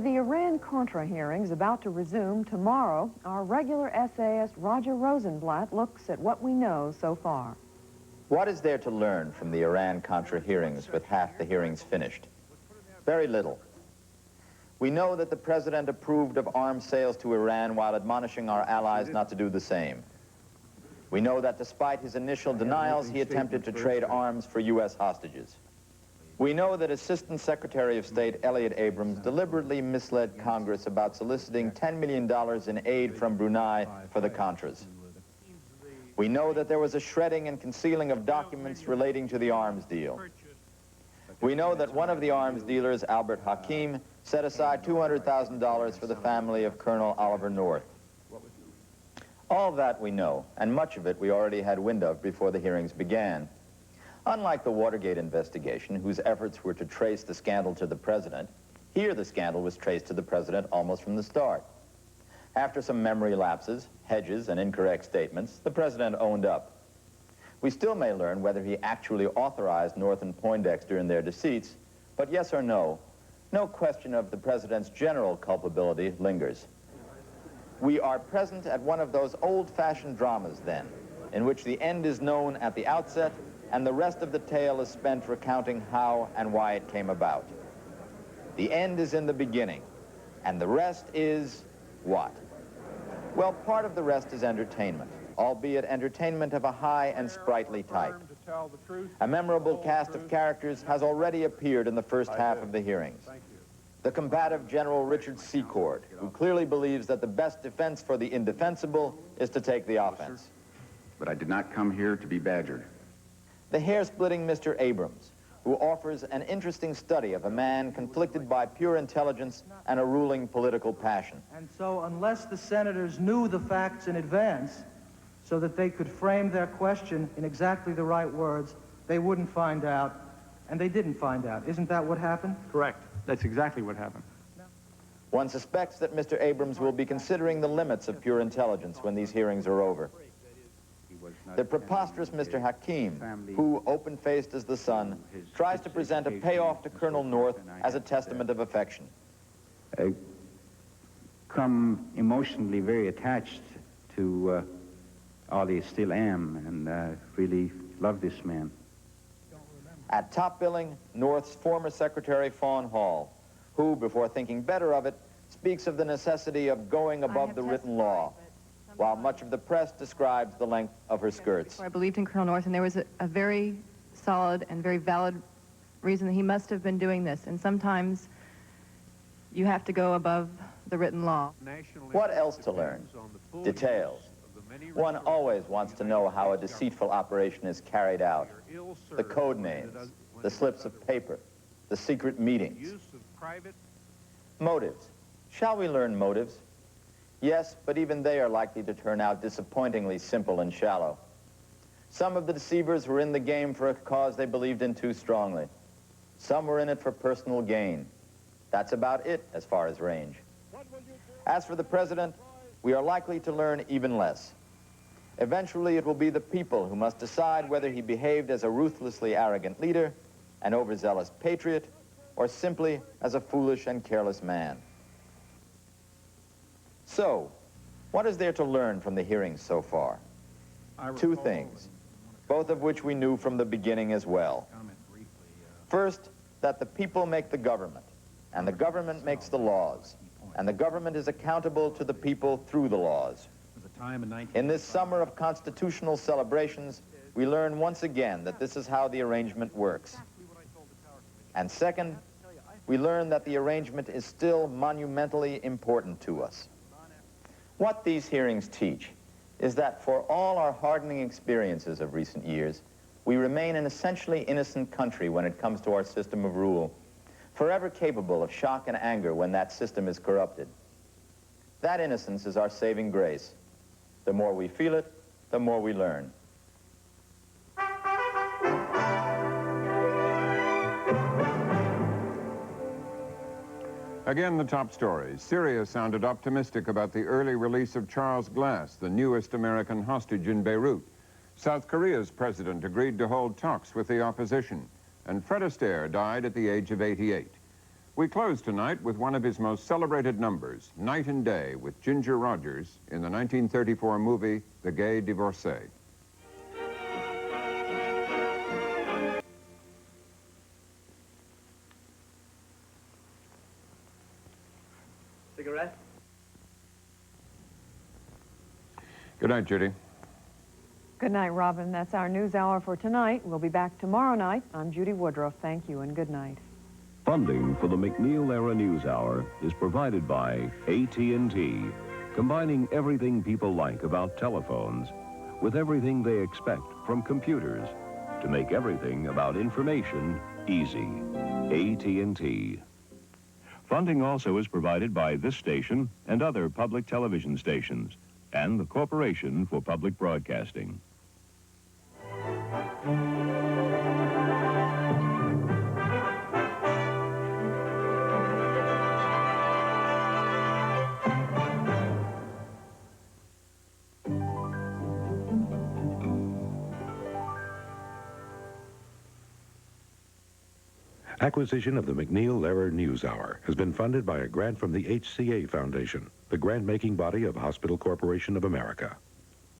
With the Iran-Contra hearings about to resume tomorrow, our regular essayist Roger Rosenblatt looks at what we know so far. What is there to learn from the Iran-Contra hearings with half the hearings finished? Very little. We know that the president approved of arms sales to Iran while admonishing our allies not to do the same. We know that despite his initial denials, he attempted to trade arms for U.S. hostages. We know that Assistant Secretary of State Elliott Abrams deliberately misled Congress about soliciting $10 million in aid from Brunei for the Contras. We know that there was a shredding and concealing of documents relating to the arms deal. We know that one of the arms dealers, Albert Hakim, set aside $200,000 for the family of Colonel Oliver North. All that we know, and much of it we already had wind of before the hearings began. Unlike the Watergate investigation, whose efforts were to trace the scandal to the president, here the scandal was traced to the president almost from the start. After some memory lapses, hedges, and incorrect statements, the president owned up. We still may learn whether he actually authorized North and Poindexter in their deceits, but yes or no, no question of the president's general culpability lingers. We are present at one of those old-fashioned dramas, then, in which the end is known at the outset and the rest of the tale is spent recounting how and why it came about. The end is in the beginning, and the rest is what? Well, part of the rest is entertainment, albeit entertainment of a high and sprightly type. A memorable cast of characters has already appeared in the first half of the hearings. The combative General Richard Secord, who clearly believes that the best defense for the indefensible is to take the offense. But I did not come here to be badgered. The hair-splitting Mr. Abrams, who offers an interesting study of a man conflicted by pure intelligence and a ruling political passion. And so unless the senators knew the facts in advance so that they could frame their question in exactly the right words, they wouldn't find out, and they didn't find out. Isn't that what happened? Correct. That's exactly what happened. One suspects that Mr. Abrams will be considering the limits of pure intelligence when these hearings are over. The preposterous Mr. Hakim, who, open-faced as the sun, tries to present a payoff to Colonel North as a testament of affection. I come emotionally very attached to Ollie, still am, and really love this man. At top billing, North's former secretary, Fawn Hall, who, before thinking better of it, speaks of the necessity of going above the written law, while much of the press describes the length of her skirts. I believed in Colonel North, and there was a very solid and very valid reason that he must have been doing this. And sometimes you have to go above the written law. What else to learn? Details. One always wants to know how a deceitful operation is carried out. The code names, the slips of paper, the secret meetings. Motives. Shall we learn motives? Yes, but even they are likely to turn out disappointingly simple and shallow. Some of the deceivers were in the game for a cause they believed in too strongly. Some were in it for personal gain. That's about it as far as range. As for the president, we are likely to learn even less. Eventually, it will be the people who must decide whether he behaved as a ruthlessly arrogant leader, an overzealous patriot, or simply as a foolish and careless man. So, what is there to learn from the hearings so far? Two things, both of which we knew from the beginning as well. First, that the people make the government, and the government makes the laws, and the government is accountable to the people through the laws. In this summer of constitutional celebrations, we learn once again that this is how the arrangement works. And second, we learn that the arrangement is still monumentally important to us. What these hearings teach is that for all our hardening experiences of recent years, we remain an essentially innocent country when it comes to our system of rule, forever capable of shock and anger when that system is corrupted. That innocence is our saving grace. The more we feel it, the more we learn. Again, the top stories. Syria sounded optimistic about the early release of Charles Glass, the newest American hostage in Beirut. South Korea's president agreed to hold talks with the opposition. And Fred Astaire died at the age of 88. We close tonight with one of his most celebrated numbers, Night and Day, with Ginger Rogers in the 1934 movie, The Gay Divorcee. Cigarette? Good night, Judy. Good night, Robin. That's our news hour for tonight. We'll be back tomorrow night. I'm Judy Woodruff. Thank you and good night. Funding for the MacNeil-era News Hour is provided by AT&T, combining everything people like about telephones with everything they expect from computers to make everything about information easy. AT&T. Funding also is provided by this station and other public television stations and the Corporation for Public Broadcasting. Acquisition of the MacNeil-Lehrer News Hour has been funded by a grant from the HCA Foundation, the grant-making body of Hospital Corporation of America.